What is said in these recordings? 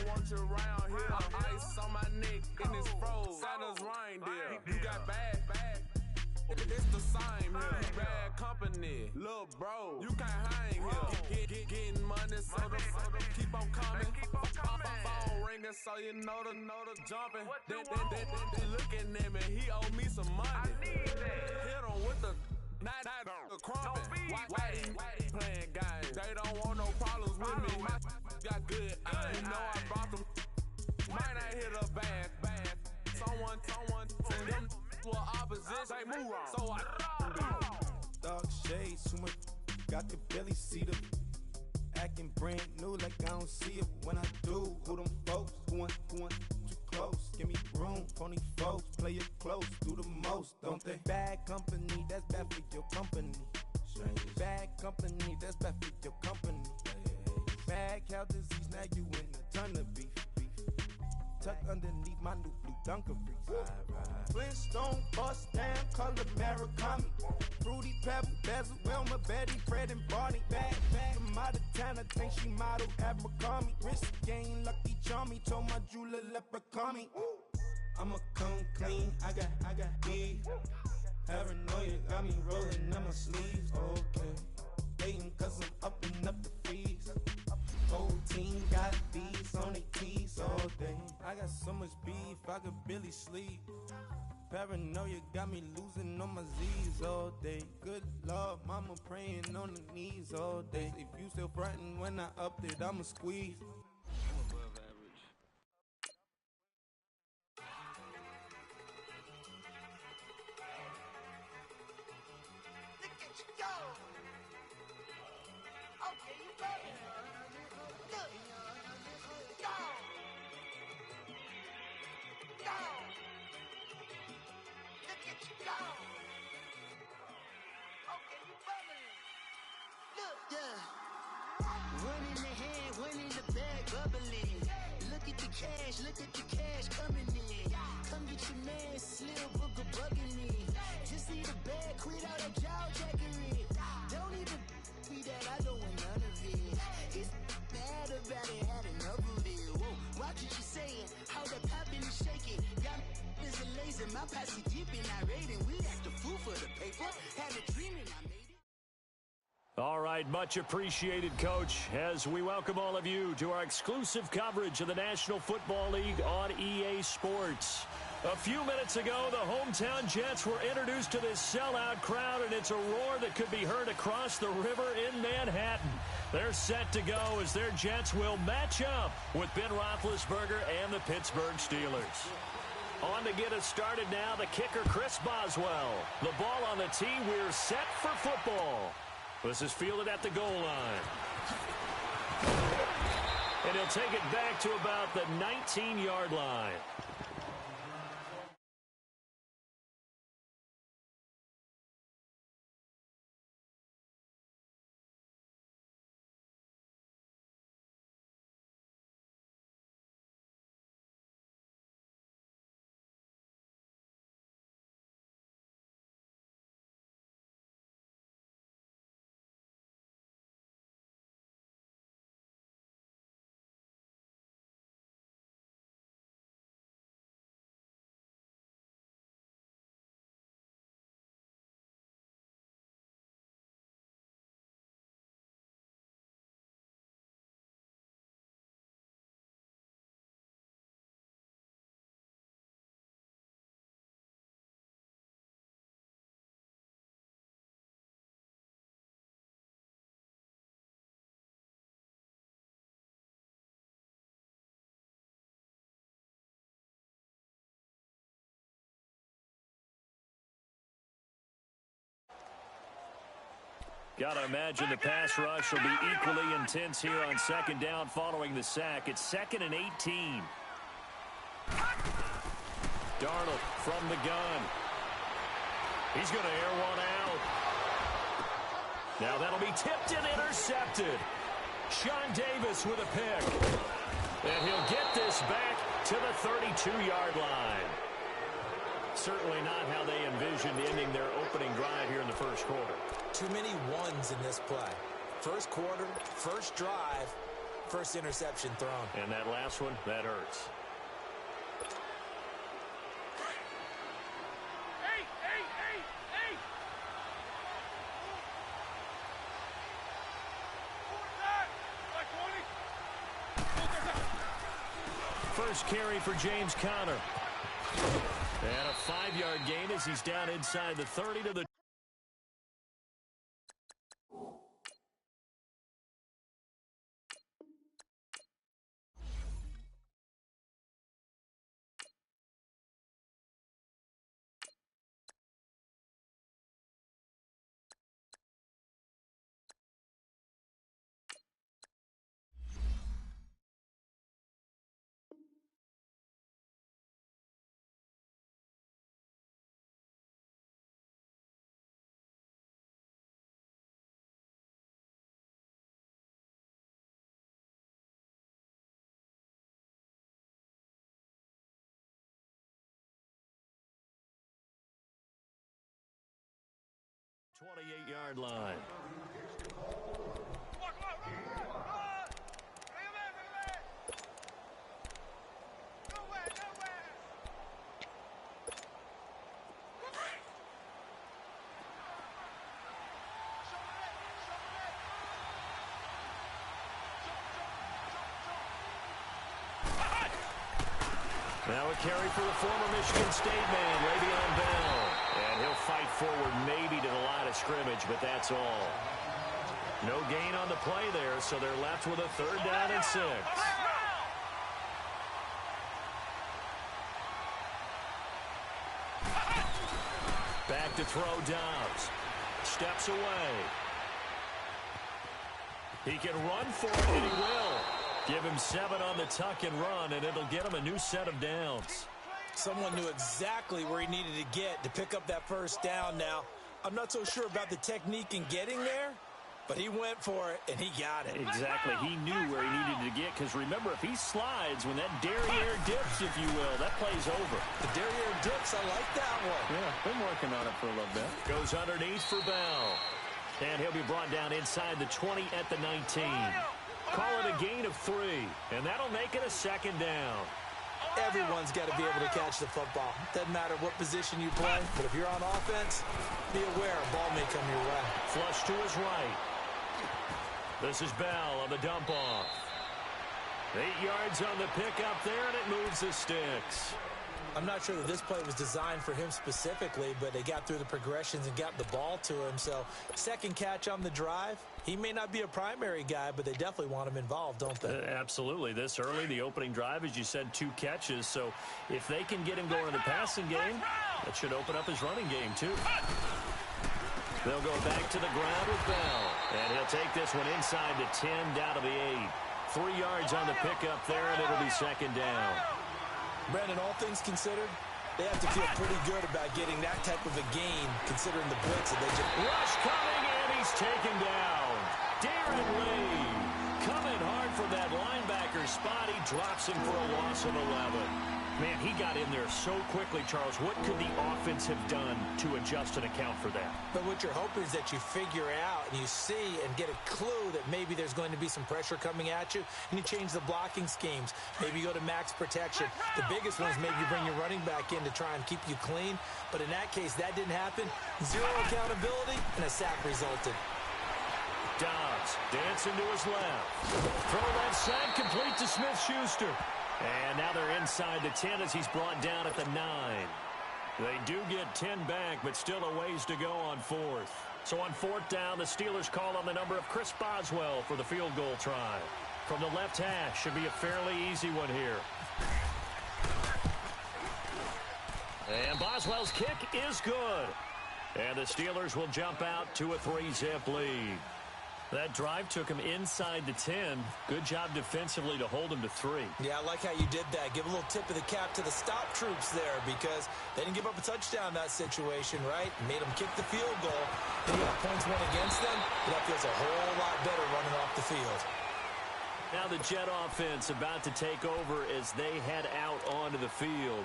want you around here. Ice on my neck and it's froze. Santa's reindeer. You got bad. It's the same here. You bad company, little bro. You can't hang here. Getting money, so the keep on coming. Phone ringing, so you know the jumping. They looking at me. He owe me some money. Hit him with the the crumping. Why they playing games? They don't want no problems with me. My got good. You know I brought them. Might not hit a bad. Someone, and them were opposition. They move wrong. So I dark shades, too much. Got the belly see them. Acting brand new like I don't see it. When I do, who them folks? Who want too close? Give me room, phony folks. Play it close, do the most, don't they? Bad company, that's bad for your company. Bad company, that's bad for your company. Bad cow disease, now you in a ton of beef. Tuck underneath my new blue Dunkaroos. Flintstone bust down, color Murakami. Fruity Pebble, Bezel, Wilma, Betty, Fred and Barney. Bad from out of town, I think she modeled at McCarmy. Wrist game, Lucky Charmy, told my jeweler leprechaun me. I'ma come clean, I got beef. Paranoia got me rolling on my sleeves, okay. Hating cause I'm upping up the fees. Whole team got these on their keys all day. I got so much beef, I could barely sleep. Paranoia got me losing on my Z's all day. Good Lord, mama praying on the knees all day. If you still frontin' when I upped it, I'ma squeeze. I'm above average. Look at you go! Okay, you got it. One in the hand, one in the bag, bubbling. Look at the cash coming in. Come get your man, Slim Booker bugging me. Just need a bag, quit all that jaw jackery. Don't even be that, I don't want none of it. It's bad about it, had enough of it. Whoa, watch what you saying, how that poppin' and shaking. Got me is a laser, my posse deep and irate, and we act a fool for the paper. Had a dream and I made it. All right, much appreciated, Coach, as we welcome all of you to our exclusive coverage of the National Football League on EA Sports. A few minutes ago, the hometown Jets were introduced to this sellout crowd, and it's a roar that could be heard across the river in Manhattan. They're set to go as their Jets will match up with Ben Roethlisberger and the Pittsburgh Steelers. On to get us started now, the kicker, Chris Boswell. The ball on the tee, we're set for football. This is fielded at the goal line. And he'll take it back to about the 19-yard line. Got to imagine the pass rush will be equally intense here on second down following the sack. It's 2nd and 18. Darnold from the gun. He's going to air one out. Now that'll be tipped and intercepted. Sean Davis with a pick. And he'll get this back to the 32-yard line. Certainly not how they envisioned ending their opening drive here in the first quarter. Too many ones in this play. First quarter, first drive, first interception thrown. And that last one, that hurts. First carry for James Conner. And a 5-yard gain as he's down inside the 30 to the 28-yard line. Now a carry for the former Michigan State man, Le'Veon Bell. And he'll fight forward maybe to the line of scrimmage, but that's all. No gain on the play there, so they're left with a 3rd down and 6. Back to throw Dobbs. Steps away. He can run for it, and he will. Give him 7 on the tuck and run, and it'll get him a new set of downs. Someone knew exactly where he needed to get to pick up that first down now. I'm not so sure about the technique in getting there, but he went for it, and he got it. Exactly. He knew where he needed to get, because remember, if he slides, when that derriere dips, if you will, that play's over. The derriere dips, I like that one. Yeah, been working on it for a little bit. Goes underneath for Bell. And he'll be brought down inside the 20 at the 19. Call it a gain of 3, and that'll make it a 2nd down. Everyone's got to be able to catch the football. Doesn't matter what position you play, but if you're on offense, be aware a ball may come your way. Flush to his right. This is Bell on the dump off. 8 yards on the pickup there, and it moves the sticks. I'm not sure that this play was designed for him specifically, but they got through the progressions and got the ball to him. So, 2nd catch on the drive. He may not be a primary guy, but they definitely want him involved, don't they? Absolutely. This early, the opening drive, as you said, 2 catches. So, if they can get him going in the passing game, that should open up his running game, too. They'll go back to the ground with Bell. And he'll take this one inside the 10, down to the 8. 3 yards on the pickup there, and it'll be 2nd down. Brandon, all things considered, they have to feel pretty good about getting that type of a gain, considering the blitz that they just... Rush coming, and he's taken down. Darren Lee coming hard for that linebacker spot. He drops him for a loss of 11. Man, he got in there so quickly, Charles. What could the offense have done to adjust and account for that? But what you're hoping is that you figure out and you see and get a clue that maybe there's going to be some pressure coming at you, and you change the blocking schemes. Maybe you go to max protection. The biggest one is maybe you bring your running back in to try and keep you clean. But in that case, that didn't happen. 0 accountability, and a sack resulted. Dobbs dancing to his left. Throw that sack complete to Smith-Schuster. And now they're inside the 10 as he's brought down at the 9. They do get 10 back, but still a ways to go on 4th. So on 4th down, the Steelers call on the number of Chris Boswell for the field goal try. From the left hash, should be a fairly easy one here. And Boswell's kick is good. And the Steelers will jump out to a 3-zip lead. That drive took him inside the 10. Good job defensively to hold him to 3. Yeah, I like how you did that. Give a little tip of the cap to the stop troops there, because they didn't give up a touchdown in that situation, right? Made them kick the field goal. Then you got points won against them, but that feels a whole lot better running off the field. Now the Jet offense about to take over as they head out onto the field.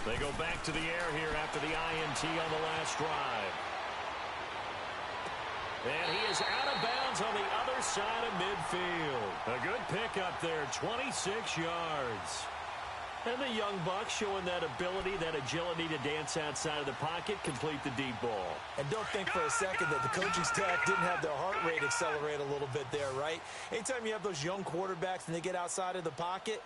They go back to the air here after the INT on the last drive. And he is out of bounds on the other side of midfield. A good pickup there, 26 yards. And the young buck showing that ability, that agility to dance outside of the pocket, complete the deep ball. And don't think for a second that the coaching staff didn't have their heart rate accelerate a little bit there, right? Anytime you have those young quarterbacks and they get outside of the pocket,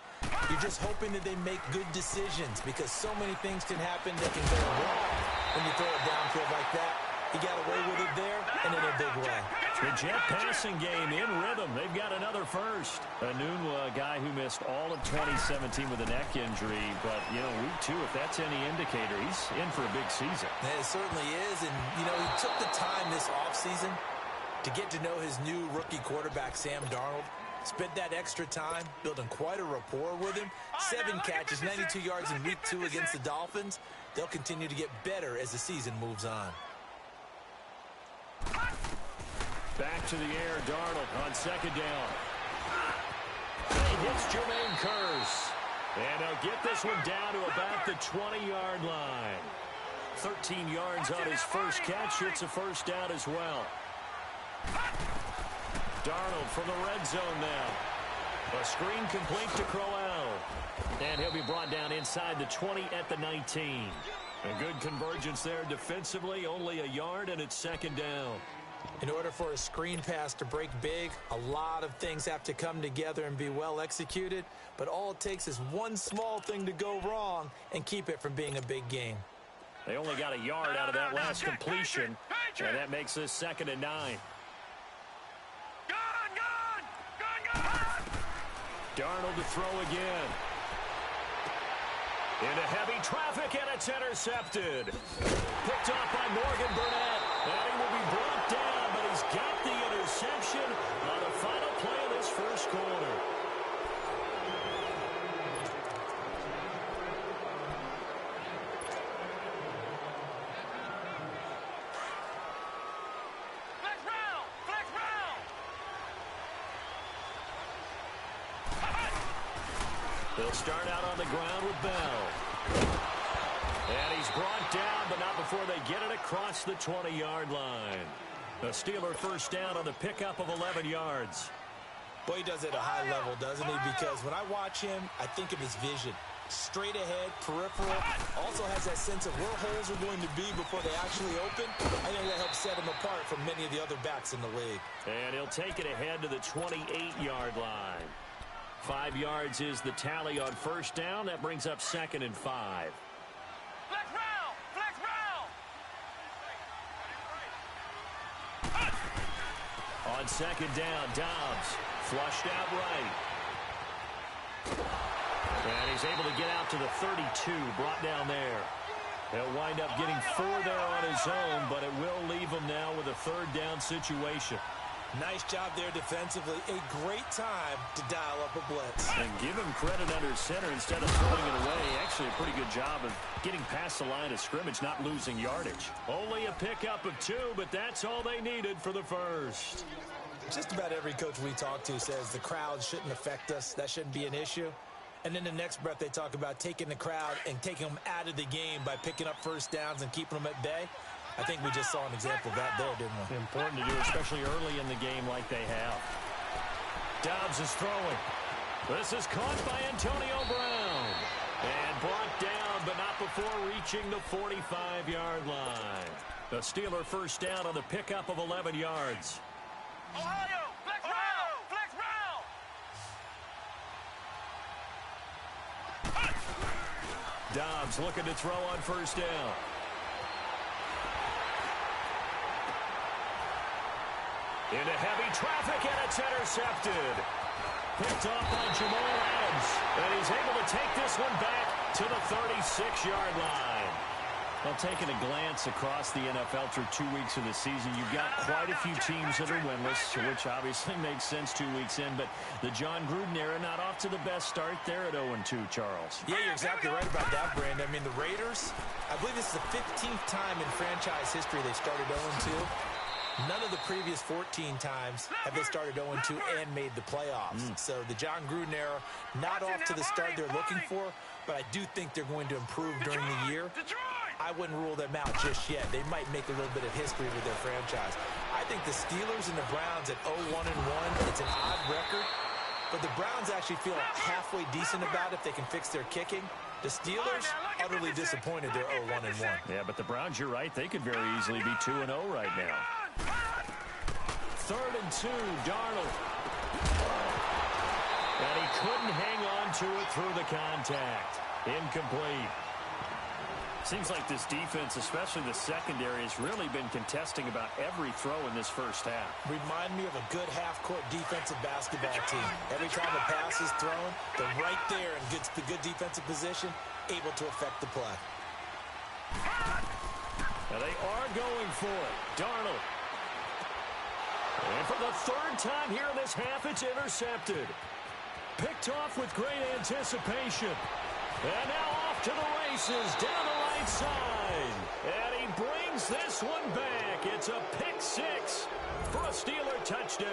you're just hoping that they make good decisions because so many things can happen that can go wrong when you throw it downfield like that. He got away with it there and in a big way. The Jet passing game in rhythm. They've got another first. Anunwa, a guy who missed all of 2017 with a neck injury. But, you know, week 2, if that's any indicator, he's in for a big season. It certainly is. And, you know, he took the time this offseason to get to know his new rookie quarterback, Sam Darnold. Spent that extra time building quite a rapport with him. 7 catches, 92 yards in week 2 against the Dolphins. They'll continue to get better as the season moves on. Back to the air, Darnold on second down. He hits Jermaine Kearse. And he'll get this one down to about the 20-yard line. 13 yards on his first catch. It's a first down as well. Darnold from the red zone now. A screen complete to Crowell. And he'll be brought down inside the 20 at the 19. A good convergence there defensively. Only a yard, and it's second down. In order for a screen pass to break big, a lot of things have to come together and be well executed. But all it takes is one small thing to go wrong and keep it from being a big game. They only got a yard out of that last completion. And that makes this 2nd and 9. Darnold to throw again. Into heavy traffic, and it's intercepted. Picked off by Morgan Burnett. And he will be brought down, but he's got the interception on the final play of this first quarter. They'll start out on the ground with Bell. And he's brought down, but not before they get it across the 20-yard line. A Steeler first down on the pickup of 11 yards. Boy, he does it at a high level, doesn't he? Because when I watch him, I think of his vision. Straight ahead, peripheral. Also has that sense of where holes are going to be before they actually open. I think that helps set him apart from many of the other backs in the league. And he'll take it ahead to the 28-yard line. 5 yards is the tally on first down. That brings up 2nd and 5. Flex round! Flex round! On second down, Dobbs flushed out right. And he's able to get out to the 32, brought down there. He'll wind up getting 4 there on his own, but it will leave him now with a 3rd down situation. Nice job there defensively. A great time to dial up a blitz. And give him credit under center instead of throwing it away. Actually, a pretty good job of getting past the line of scrimmage, not losing yardage. Only a pickup of 2, but that's all they needed for the first. Just about every coach we talk to says the crowd shouldn't affect us. That shouldn't be an issue. And in the next breath, they talk about taking the crowd and taking them out of the game by picking up first downs and keeping them at bay. I think we just saw an example of that there, didn't we? Important to do, especially early in the game like they have. Dobbs is throwing. This is caught by Antonio Brown. And brought down, but not before reaching the 45-yard line. The Steeler first down on the pickup of 11 yards. Ohio! Flex round! Flex round! Dobbs looking to throw on first down. Into heavy traffic, and it's intercepted. Picked off by Jamal Adams. And he's able to take this one back to the 36-yard line. Well, taking a glance across the NFL through 2 weeks of the season, you've got quite a few teams that are winless, which obviously makes sense 2 weeks in. But the John Gruden era not off to the best start there at 0-2, Charles. Yeah, you're exactly right about that, Brandon. I mean, the Raiders, I believe this is the 15th time in franchise history they started 0-2. None of the previous 14 times have they started 0-2 and made the playoffs. So the John Gruden era, not off to the start they're looking for. but I do think they're going to improve during the year. I wouldn't rule them out just yet. They might make a little bit of history with their franchise. I think the Steelers and the Browns at 0-1-1, it's an odd record, but the Browns actually feel halfway decent about it if they can fix their kicking. The Steelers, utterly disappointed they're 0-1-1. Yeah, but the Browns, you're right, they could very easily be 2-0 right now. 3rd and 2, Darnold. And he couldn't hang on to it through the contact. Incomplete. Seems like this defense, especially the secondary, has really been contesting about every throw in this first half. Remind me of a good half-court defensive basketball team. Every time a pass is thrown, they're right there in good defensive position, able to affect the play. Now they are going for it. Darnold. And for the 3rd time here in this half, it's intercepted. Picked off with great anticipation. And now off to the races down the right side. And he brings this one back. It's a pick 6 for a Steeler touchdown.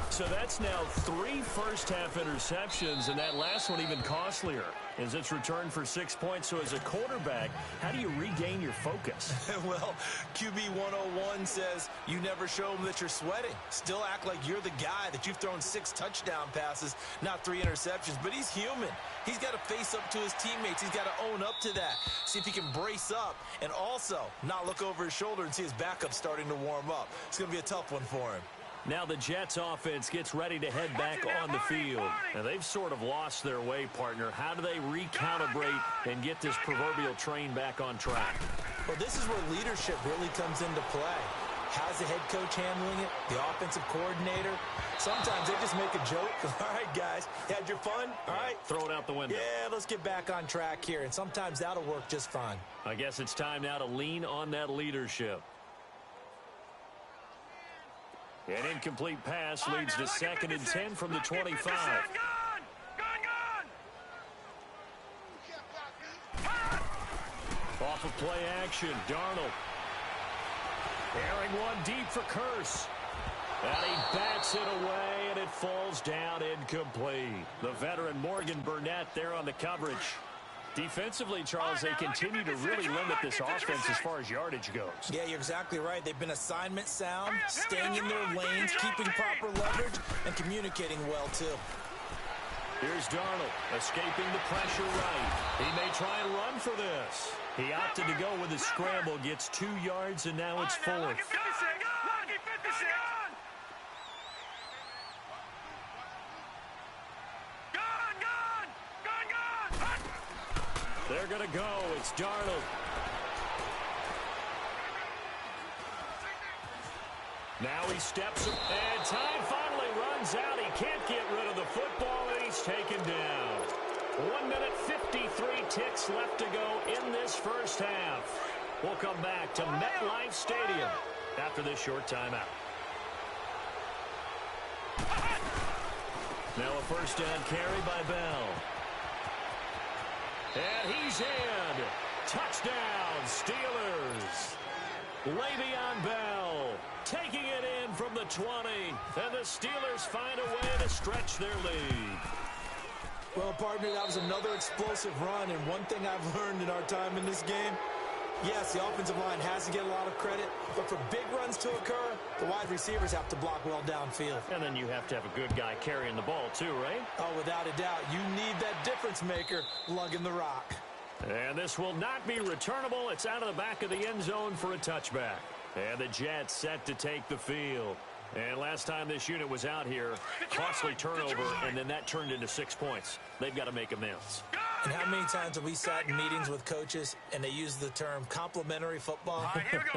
So that's now 3 first-half interceptions, and that last one even costlier as it's returned for 6 points. So as a quarterback, how do you regain your focus? Well, QB 101 says you never show them that you're sweating. Still act like you're the guy, that you've thrown 6 touchdown passes, not 3 interceptions. But he's human. He's got to face up to his teammates. He's got to own up to that. See if he can brace up and also not look over his shoulder and see his backup starting to warm up. It's going to be a tough one for him. Now the Jets offense gets ready to head back on the field. Now they've sort of lost their way, partner. How do they recalibrate and get this proverbial train back on track? Well, this is where leadership really comes into play. How's the head coach handling it? The offensive coordinator? Sometimes they just make a joke. All right, guys, you had your fun? All right. Throw it out the window. Yeah, let's get back on track here. And sometimes that'll work just fine. I guess it's time now to lean on that leadership. An incomplete pass leads to 2nd and 10 from the 25. Off of play action, Darnold. Airing one deep for Curse. And he bats it away, and it falls down incomplete. The veteran Morgan Burnett there on the coverage. Defensively, Charles, they continue to really limit this offense as far as yardage goes. Yeah, you're exactly right. They've been assignment sound, staying in their lanes, keeping proper leverage, and communicating well, too. Here's Darnold, escaping the pressure right. He may try and run for this. He opted to go with a scramble, gets 2 yards, and now it's 4th. They're going to go. It's Darnold. Now he steps up, and time finally runs out. He can't get rid of the football, and he's taken down. 1 minute, 53 ticks left to go in this first half. We'll come back to MetLife Stadium after this short timeout. Now a first down carry by Bell. And he's in. Touchdown, Steelers. Le'Veon Bell taking it in from the 20. And the Steelers find a way to stretch their lead. Well, partner, that was another explosive run. And one thing I've learned in our time in this game, yes, the offensive line has to get a lot of credit, but for big runs to occur, the wide receivers have to block well downfield. And then you have to have a good guy carrying the ball too, right? Oh, without a doubt. You need that difference maker lugging the rock. And this will not be returnable. It's out of the back of the end zone for a touchback. And the Jets set to take the field. And last time this unit was out here, costly turnover, and then that turned into 6 points. They've got to make amends. And how many times have we sat in meetings with coaches and they use the term complementary football?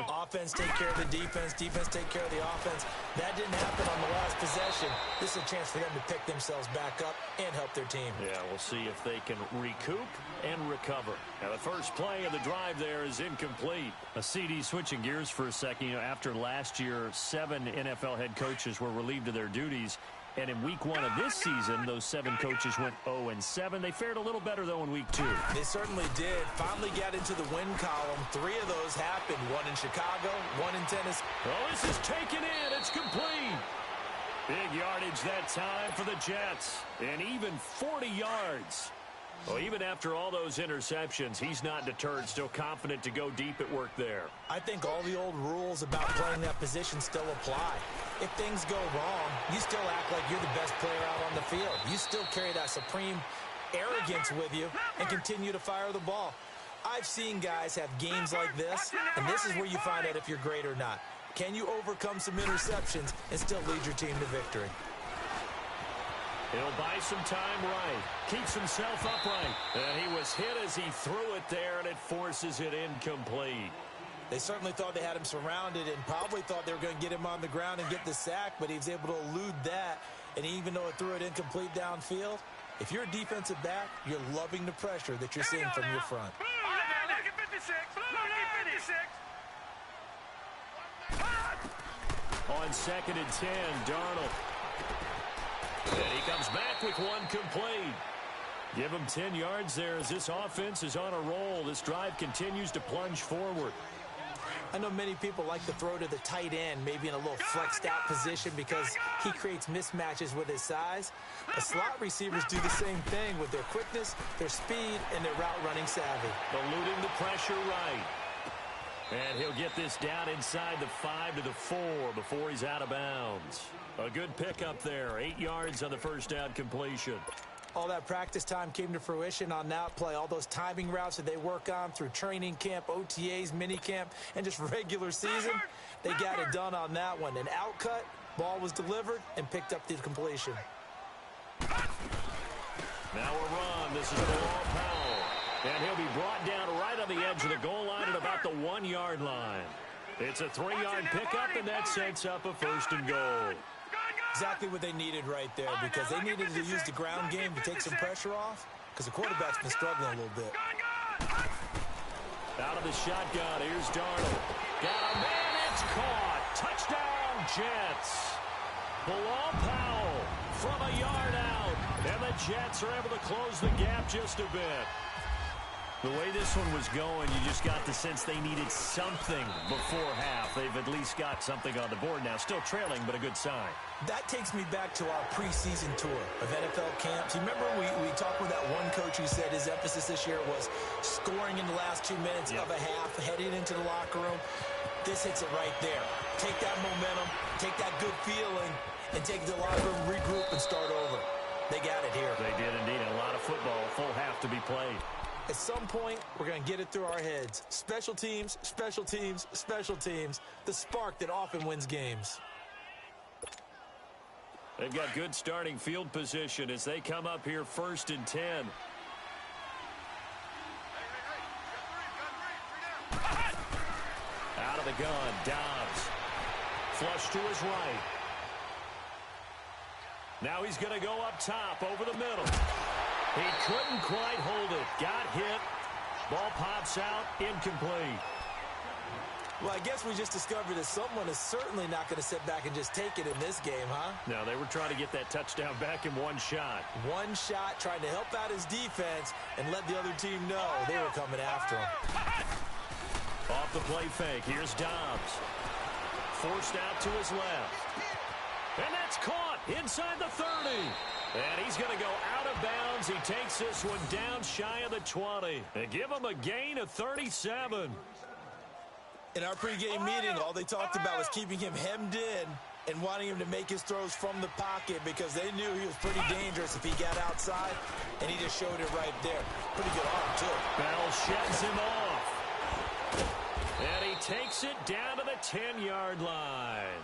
Offense take care of the defense, defense take care of the offense. That didn't happen on the last possession. This is a chance for them to pick themselves back up and help their team. Yeah, we'll see if they can recoup and recover. Now, the first play of the drive there is incomplete. A CD switching gears for a second. You know, after last year, 7 NFL head coaches were relieved of their duties. And in week 1 of this season, those 7 coaches went 0-7. They fared a little better, though, in week 2. They certainly did. Finally got into the win column. 3 of those happened. 1 in Chicago, 1 in Tennessee. Oh, this is taken in. It's complete. Big yardage that time for the Jets. And even 40 yards. Well, even after all those interceptions, he's not deterred, still confident to go deep at work there. I think all the old rules about playing that position still apply. If things go wrong, you still act like you're the best player out on the field. You still carry that supreme arrogance with you and continue to fire the ball. I've seen guys have games like this, and this is where you find out if you're great or not. Can you overcome some interceptions and still lead your team to victory? He'll buy some time right. Keeps himself upright. And he was hit as he threw it there, and it forces it incomplete. They certainly thought they had him surrounded and probably thought they were going to get him on the ground and get the sack, but he was able to elude that. And even though it threw it incomplete downfield, if you're a defensive back, you're loving the pressure that you're seeing from your front. Look at 56. Look at 56. On 2nd and 10, Darnold. And he comes back with one complete. Give him 10 yards there as this offense is on a roll. This drive continues to plunge forward. I know many people like to throw to the tight end, maybe in a little flexed out position because he creates mismatches with his size. But slot receivers do the same thing with their quickness, their speed, and their route running savvy. Eluding the pressure right. And he'll get this down inside the 5 to the 4 before he's out of bounds. A good pickup there. 8 yards on the first down completion. All that practice time came to fruition on that play. All those timing routes that they work on through training camp, OTAs, minicamp, and just regular season, they got it done on that one. An outcut, ball was delivered, and picked up the completion. Now a run. This is Bilal Powell. And he'll be brought down right on the edge of the goal line at about the 1 yard line. It's a 3-yard pickup, and that sets up a 1st and goal. Exactly what they needed right there because they needed to use the ground game to take some pressure off because the quarterback's been struggling a little bit. Out of the shotgun, here's Darnold. Got a man, it's caught. Touchdown, Jets. Bilal Powell from a yard out, and the Jets are able to close the gap just a bit. The way this one was going, you just got the sense they needed something before half. They've at least got something on the board now. Still trailing, but a good sign. That takes me back to our preseason tour of NFL camps. You remember we talked with that one coach who said his emphasis this year was scoring in the last 2 minutes of a half, heading into the locker room. This hits it right there. Take that momentum, take that good feeling, and take it to the locker room, regroup, and start over. They got it here. They did indeed. A lot of football, full half to be played. At some point, we're going to get it through our heads. Special teams, special teams, special teams. The spark that often wins games. They've got good starting field position as they come up here 1st and 10. Out of the gun, Dobbs. Flush to his right. Now he's going to go up top over the middle. He couldn't quite hold it. Got hit. Ball pops out. Incomplete. Well, I guess we just discovered that someone is certainly not going to sit back and just take it in this game, huh? No, they were trying to get that touchdown back in one shot. One shot, trying to help out his defense and let the other team know they were coming after him. Off the play fake. Here's Dobbs. Forced out to his left. And that's caught inside the 30. And he's going to go out of bounds. He takes this one down shy of the 20. And give him a gain of 37. In our pregame meeting, all they talked about was keeping him hemmed in and wanting him to make his throws from the pocket because they knew he was pretty dangerous if he got outside, and he just showed it right there. Pretty good arm, too. Bell sheds him off. And he takes it down to the 10-yard line.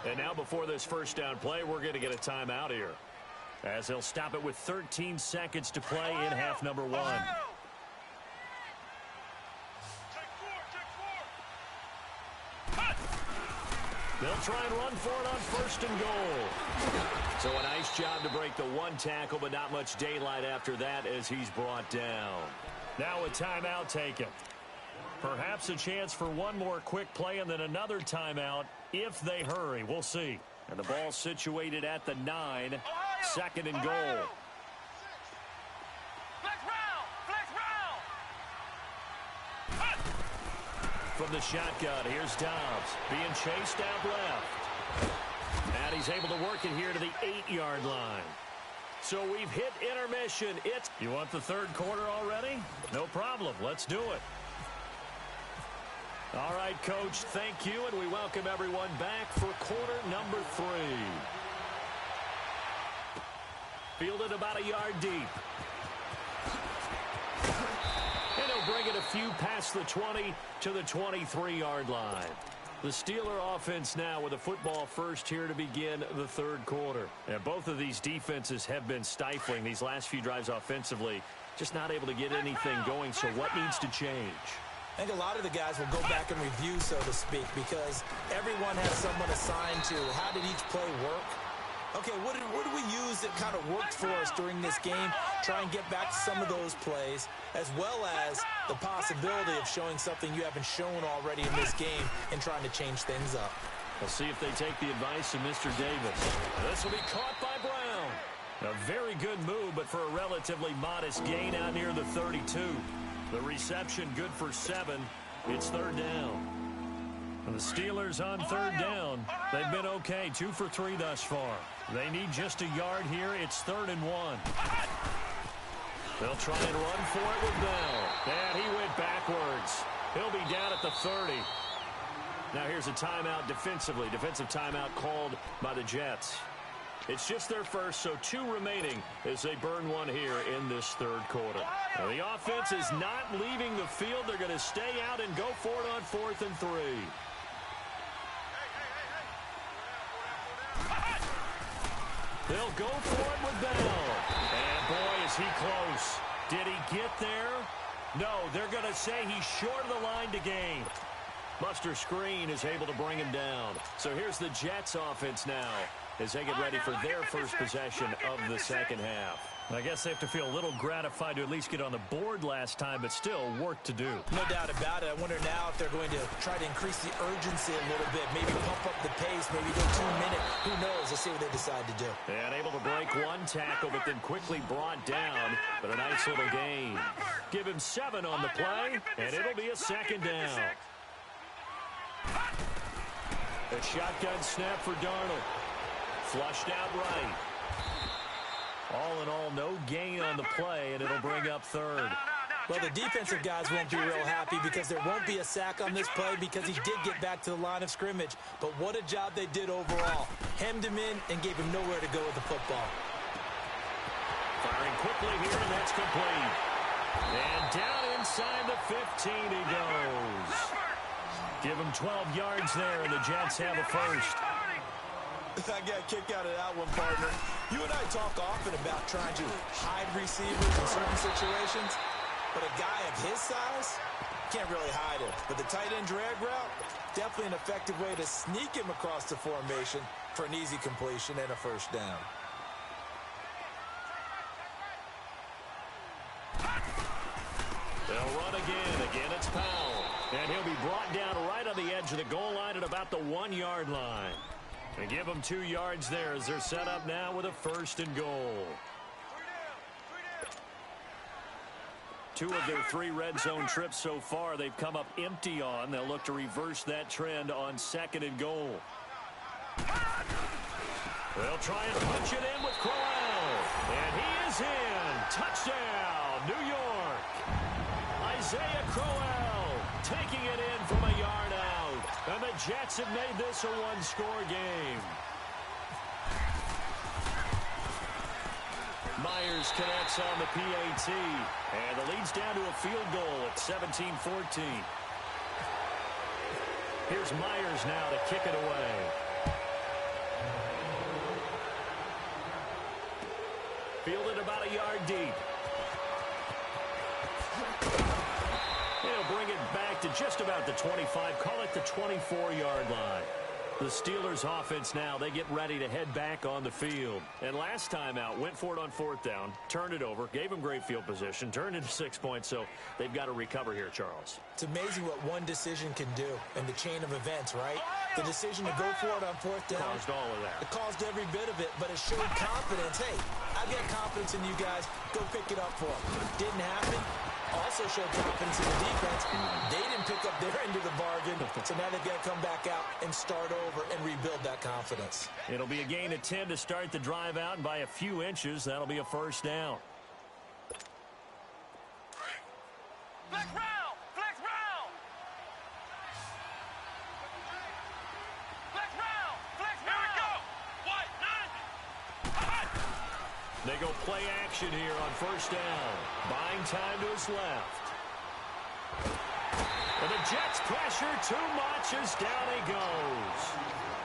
And now before this first down play, we're going to get a timeout here, as they'll stop it with 13 seconds to play in half number 1. They'll try and run for it on 1st and goal. So a nice job to break the one tackle, but not much daylight after that as he's brought down. Now a timeout taken. Perhaps a chance for one more quick play and then another timeout if they hurry. We'll see. And the ball situated at the 9. 2nd and goal. From the shotgun, here's Dobbs being chased out left. And he's able to work it here to the 8-yard line. So we've hit intermission. You want the third quarter already? No problem. Let's do it. All right, Coach, thank you, and we welcome everyone back for quarter number 3. Fielded about a yard deep. And he'll bring it a few past the 20 to the 23-yard line. The Steeler offense now with a football first here to begin the third quarter. And both of these defenses have been stifling these last few drives offensively. Just not able to get anything going, so what needs to change? I think a lot of the guys will go back and review, so to speak, because everyone has someone assigned to how did each play work. Okay, what did we use that kind of worked for us during this game? Try and get back to some of those plays, as well as the possibility of showing something you haven't shown already in this game and trying to change things up. We'll see if they take the advice of Mr. Davis. This will be caught by Brown. A very good move, but for a relatively modest gain out near the 32. The reception good for 7. It's third down. And the Steelers on third down. They've been okay, 2 for 3 thus far. They need just a yard here. It's 3rd and 1. They'll try and run for it with Bell. And he went backwards. He'll be down at the 30. Now here's a timeout defensively. Defensive timeout called by the Jets. It's just their first, so 2 remaining as they burn one here in this third quarter. Now the offense is not leaving the field. They're going to stay out and go for it on 4th and 3. They'll go for it with Bell. And boy, is he close. Did he get there? No, they're going to say he's short of the line to gain. Buster Screen is able to bring him down. So here's the Jets offense now as they get ready for their first possession of the second half. I guess they have to feel a little gratified to at least get on the board last time, but still work to do. No doubt about it. I wonder now if they're going to try to increase the urgency a little bit, maybe pump up the pace, maybe go 2-minute. Who knows? Let's see what they decide to do. And able to break one tackle, but then quickly brought down. But a nice little gain. Give him 7 on the play, and it'll be a second down. A shotgun snap for Darnold. Flushed out right. All in all, no gain on the play, and it'll bring up 3rd. Well, the defensive guys won't be real happy because there won't be a sack on this play because he did get back to the line of scrimmage. But what a job they did overall. Hemmed him in and gave him nowhere to go with the football. Firing quickly here, and that's complete. And down inside the 15 he goes. Give him 12 yards there, and the Jets have a first. I got a kick out of that one, partner. You and I talk often about trying to hide receivers in certain situations, but a guy of his size can't really hide him. But the tight end drag route, definitely an effective way to sneak him across the formation for an easy completion and a first down. They'll run again. Again, it's Powell. And he'll be brought down right on the edge of the goal line at about the 1-yard line. And give them 2 yards there as they're set up now with a 1st and goal. 2 of their 3 red zone trips so far they've come up empty on. They'll look to reverse that trend on 2nd and goal. They'll try and punch it in with Crowell. And he is in. Touchdown, New York. Isaiah Crowell taking it in from a yard out. And the Jets have made this a 1-score game. Myers connects on the PAT. And the lead's down to a field goal at 17-14. Here's Myers now to kick it away. Fielded about a yard deep. He'll bring it back to just about the 25. Call it the 24-yard line. The Steelers offense now, they get ready to head back on the field. And last time out, went for it on 4th down, turned it over, gave them great field position, turned into 6 points, so they've got to recover here, Charles. It's amazing what one decision can do in the chain of events, right? The decision to go for it on 4th down. Caused all of that. It caused every bit of it, but it showed confidence. Hey, I've got confidence in you guys. Go pick it up for them. Didn't happen. also showed confidence in the defense. They didn't pick up their end of the bargain, so now they've got to come back out and start over and rebuild that confidence. It'll be a gain of 10 to start the drive out, and by a few inches, that'll be a first down. Flex round! Flex round! Flex round! Flex round! Here we go! White, 9! They go play action here on first down. Buying time to his left. And the Jets pressure too much as down he goes.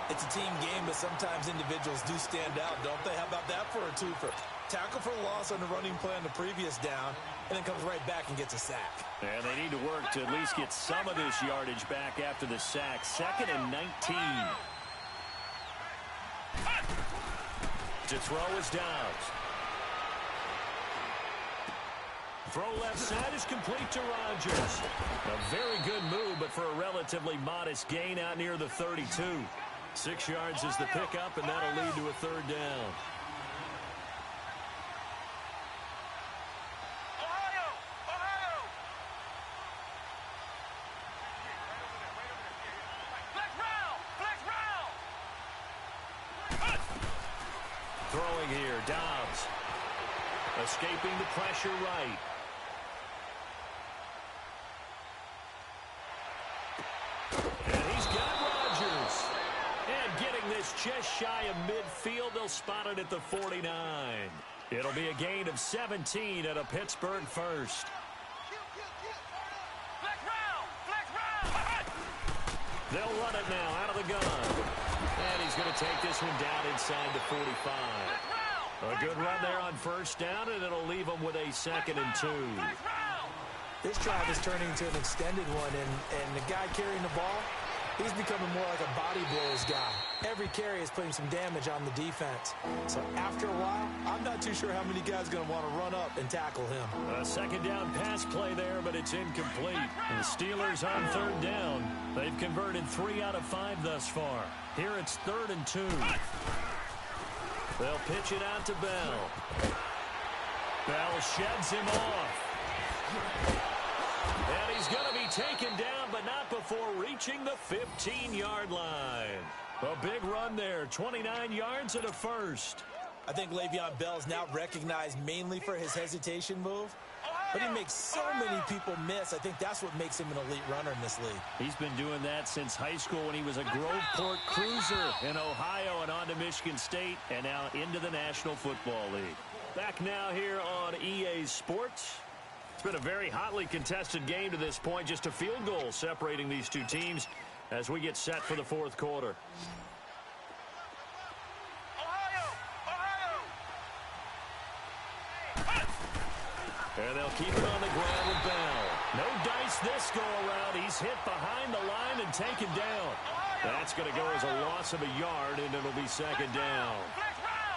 It's a team game, but sometimes individuals do stand out, don't they? How about that for a twofer? Tackle for loss on the running play on the previous down, and then comes right back and gets a sack. And they need to work to at least get some of this yardage back after the sack. 2nd and 19. To throw is Downs. Throw left side is complete to Rodgers. A very good move, but for a relatively modest gain out near the 32. 6 yards is the pickup, and that'll lead to a third down. Ohio! Ohio! Flex round! Flex round! Throwing here, Dobbs. Escaping the pressure right. And he's got Rodgers. And getting this just shy of midfield, they'll spot it at the 49. It'll be a gain of 17 at a Pittsburgh first. Flex round! Flex round! They'll run it now out of the gun. And he's going to take this one down inside the 45. A good run there on first down, and it'll leave them with a 2nd and 2. This drive is turning into an extended one, and the guy carrying the ball, he's becoming more like a body blows guy. Every carry is putting some damage on the defense. So after a while, I'm not too sure how many guys are going to want to run up and tackle him. A 2nd down pass play there, but it's incomplete. And the Steelers on 3rd down. They've converted 3 out of 5 thus far. Here it's 3rd and 2. They'll pitch it out to Bell. Bell sheds him off. And he's going to be taken down, but not before reaching the 15-yard line. A big run there, 29 yards and a first. I think Le'Veon Bell's now recognized mainly for his hesitation move, but he makes so many people miss. I think that's what makes him an elite runner in this league. He's been doing that since high school when he was a Groveport Cruiser in Ohio and on to Michigan State and now into the National Football League. Back now here on EA Sports. It's been a very hotly contested game to this point. Just a field goal separating these two teams as we get set for the 4th quarter. And they'll keep it on the ground with Bell. No dice this go-around. He's hit behind the line and taken down. That's going to go as a loss of a yard, and it'll be 2nd down.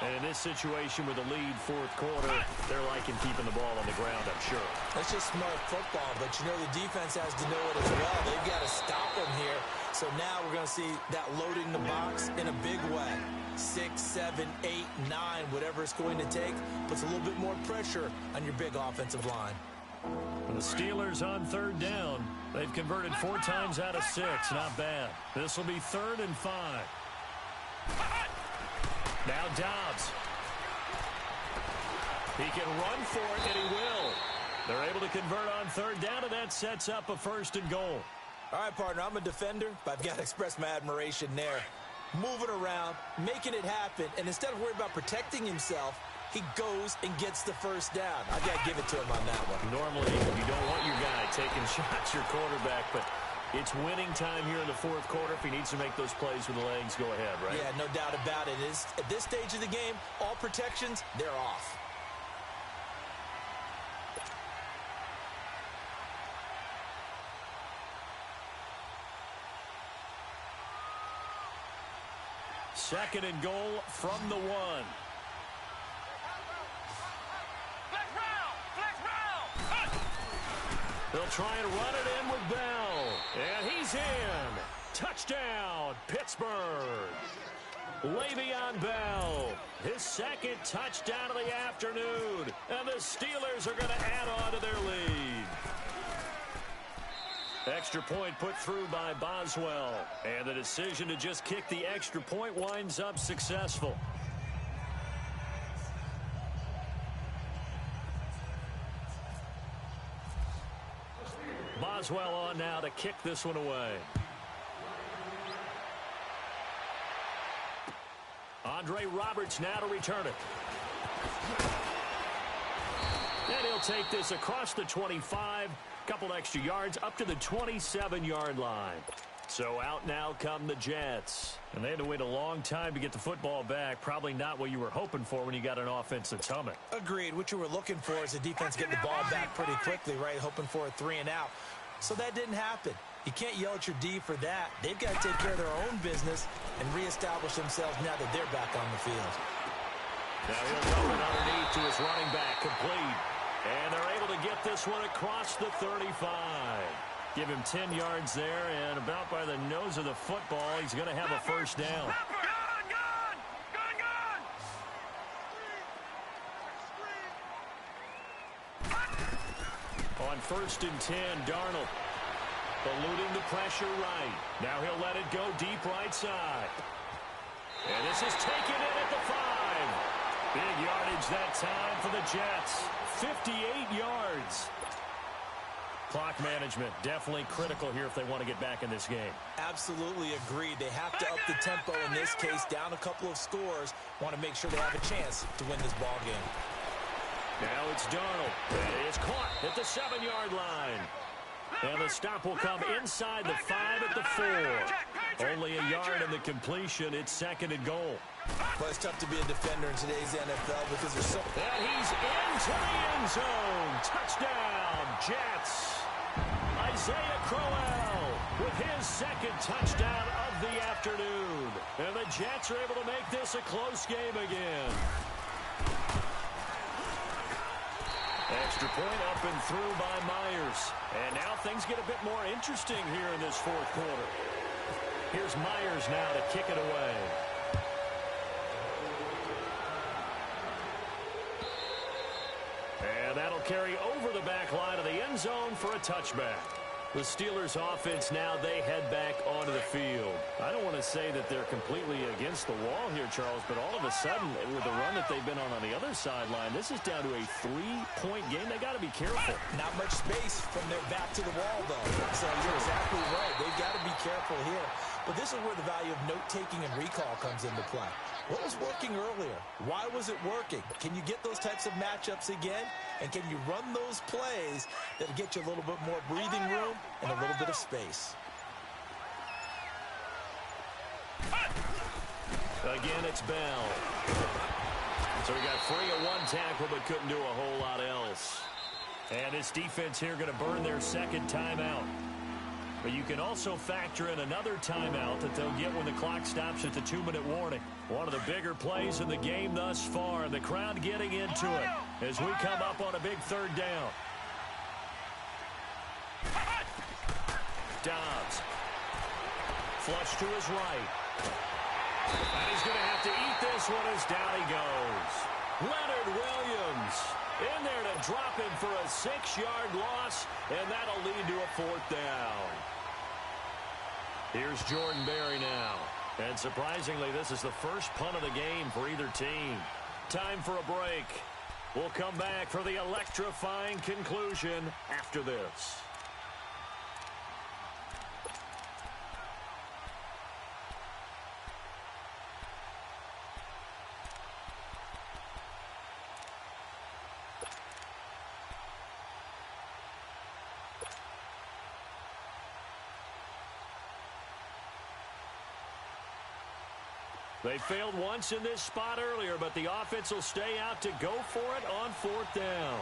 And in this situation with a lead 4th quarter, they're liking keeping the ball on the ground, I'm sure. That's just smart football, but you know the defense has to know it as well. They've got to stop them here. So now we're going to see that loading the box in a big way. 6, 7, 8, 9, whatever it's going to take, puts a little bit more pressure on your big offensive line. The Steelers on 3rd down. They've converted 4 times out of 6. Not bad. This will be 3rd and 5. Now Dobbs. He can run for it, and he will. They're able to convert on 3rd down, and that sets up a 1st and goal. All right, partner, I'm a defender, but I've got to express my admiration there. Moving around, making it happen, and instead of worrying about protecting himself, he goes and gets the 1st down. I got to give it to him on that one. Normally, you don't want your guy taking shots, your quarterback, but it's winning time here in the 4th quarter. If he needs to make those plays with the legs, go ahead, right? Yeah, no doubt about it. At this stage of the game, all protections, they're off. Second and goal from the 1. Flex round! Flex round! They'll try and run it in with Bell. And he's in. Touchdown, Pittsburgh. Le'Veon Bell, his 2nd touchdown of the afternoon. And the Steelers are going to add on to their lead. Extra point put through by Boswell. And the decision to just kick the extra point winds up successful. Boswell on now to kick this one away. Andre Roberts now to return it. And he'll take this across the 25. Couple extra yards up to the 27-yard line. So out now come the Jets. And they had to wait a long time to get the football back. Probably not what you were hoping for when you got an offense that's humming. Agreed. What you were looking for is the defense getting the ball back pretty quickly, right? Hoping for a 3 and out. So that didn't happen. You can't yell at your D for that. They've got to take care of their own business and reestablish themselves now that they're back on the field. Now he'll throw it underneath to his running back, complete. And they're able to get this one across the 35. Give him 10 yards there, and about by the nose of the football, he's going to have a first down. On 1st and 10, Darnold eluding the pressure right. Now he'll let it go deep right side. And this is taken in at the 5. Big yardage that time for the Jets. 58 yards. Clock management definitely critical here if they want to get back in this game. Absolutely agreed. They have to up the tempo in this case, down a couple of scores. Want to make sure they have a chance to win this ball game. Now it's Darnold. It is caught at the 7-yard line. And the stop will come inside the 5 at the 4. Only a yard in the completion. It's 2nd and goal. But it's tough to be a defender in today's NFL because there's so... And he's into the end zone. Touchdown, Jets. Isaiah Crowell with his 2nd touchdown of the afternoon. And the Jets are able to make this a close game again. Extra point up and through by Myers. And now things get a bit more interesting here in this 4th quarter. Here's Myers now to kick it away. And that'll carry over the back line of the end zone for a touchback. The Steelers offense now, they head back onto the field. I don't want to say that they're completely against the wall here, Charles, but all of a sudden, with the run that they've been on the other sideline, this is down to a 3-point game. They got to be careful. Not much space from their back to the wall, though. So you're exactly right. They've got to be careful here. But this is where the value of note-taking and recall comes into play. What was working earlier? Why was it working? Can you get those types of matchups again? And can you run those plays that get you a little bit more breathing room and a little bit of space? Again, it's Bell. So he got free of one tackle but couldn't do a whole lot else. And this defense here going to burn their 2nd timeout. But you can also factor in another timeout that they'll get when the clock stops at the 2-minute warning. One of the bigger plays in the game thus far, and the crowd getting into it as we come up on a big 3rd down. Dobbs. Flush to his right. And he's going to have to eat this one as down he goes. Leonard Williams in there to drop him for a 6-yard loss, and that'll lead to a 4th down. Here's Jordan Berry now. And surprisingly, this is the first punt of the game for either team. Time for a break. We'll come back for the electrifying conclusion after this. They failed once in this spot earlier, but the offense will stay out to go for it on 4th down.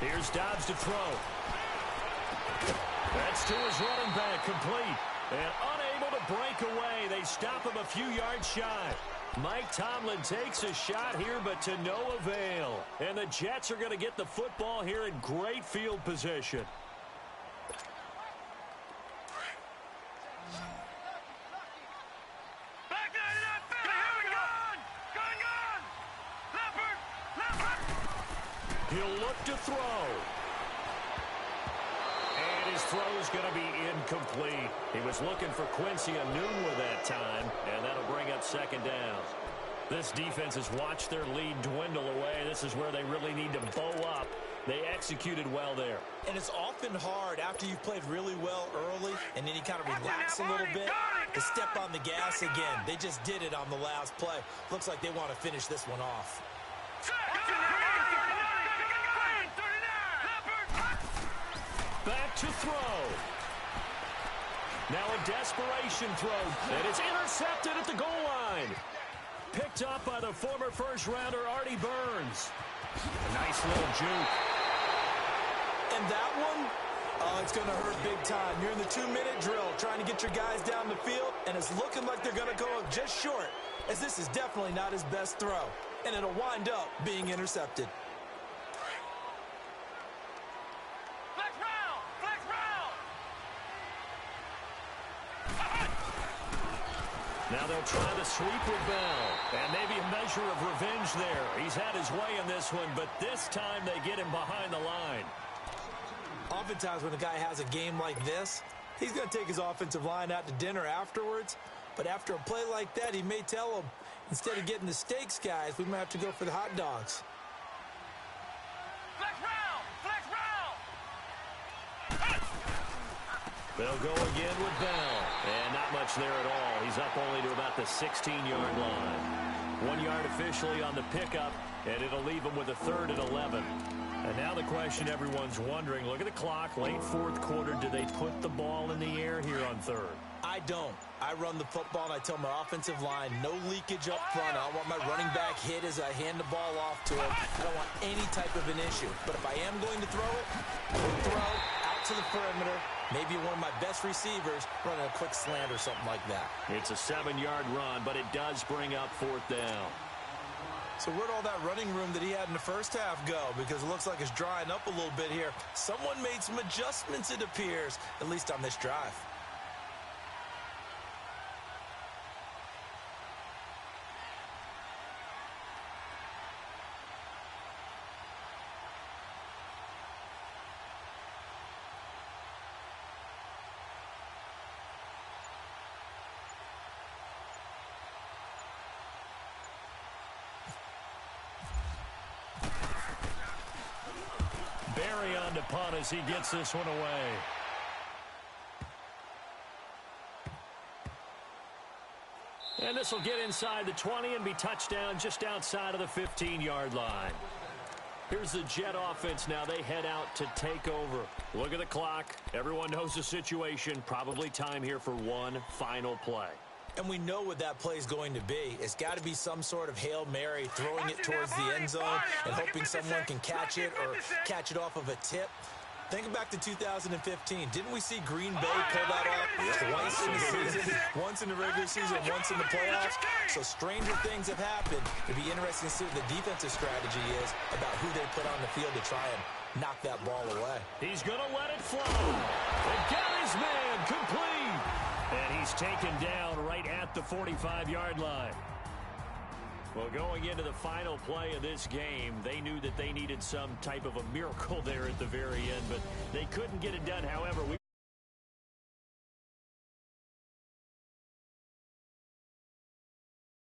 Here's Dobbs to throw. That's to his running back, complete. And unable to break away. They stop him a few yards shy. Mike Tomlin takes a shot here, but to no avail. And the Jets are going to get the football here in great field position. He'll look to throw. And his throw's going to be incomplete. He was looking for Quincy Enunwa that time, and that'll bring up second down. This defense has watched their lead dwindle away. This is where they really need to bow up. They executed well there. And it's often hard after you've played really well early and then you kind of relax a little bit to step on the gas again. They just did it on the last play. Looks like they want to finish this one off. Back to throw. Now a desperation throw, and it's intercepted at the goal line. Picked up by the former first-rounder Artie Burns. A nice little juke. And that one, oh, it's going to hurt big time. You're in the 2-minute drill trying to get your guys down the field, and it's looking like they're going to go up just short, as this is definitely not his best throw, and it'll wind up being intercepted. Now they'll try the sweep with Bell, and maybe a measure of revenge there. He's had his way in this one, but this time they get him behind the line. Oftentimes when a guy has a game like this, he's going to take his offensive line out to dinner afterwards, but after a play like that, he may tell them, instead of getting the steaks, guys, we might have to go for the hot dogs. They'll go again with Bell, and not much there at all. He's up only to about the 16-yard line. 1 yard officially on the pickup, and it'll leave him with a 3rd and 11. And now the question everyone's wondering, look at the clock, late fourth quarter, do they put the ball in the air here on 3rd? I don't. I run the football, and I tell my offensive line, no leakage up front. I don't want my running back hit as I hand the ball off to him. I don't want any type of an issue. But if I am going to throw it, I'll throw out to the perimeter, maybe one of my best receivers running a quick slant or something like that. It's a 7-yard run, but it does bring up 4th down. So where'd all that running room that he had in the first half go? Because it looks like it's drying up a little bit here. Someone made some adjustments, it appears, at least on this drive. Barry on to punt as he gets this one away. And this will get inside the 20 and be touchdown just outside of the 15-yard line. Here's the Jet offense now. They head out to take over. Look at the clock. Everyone knows the situation. Probably time here for one final play. And we know what that play is going to be. It's got to be some sort of Hail Mary, throwing it towards the end zone and hoping someone can catch it or catch it off of a tip. Think back to 2015. Didn't we see Green Bay pull that off twice in the season? Once in the regular season, once in the playoffs. So stranger things have happened. It'd be interesting to see what the defensive strategy is about who they put on the field to try and knock that ball away. He's going to let it fly. And got his man complete. And he's taken down right at the 45-yard line. Well, going into the final play of this game, they knew that they needed some type of a miracle there at the very end, but they couldn't get it done. However,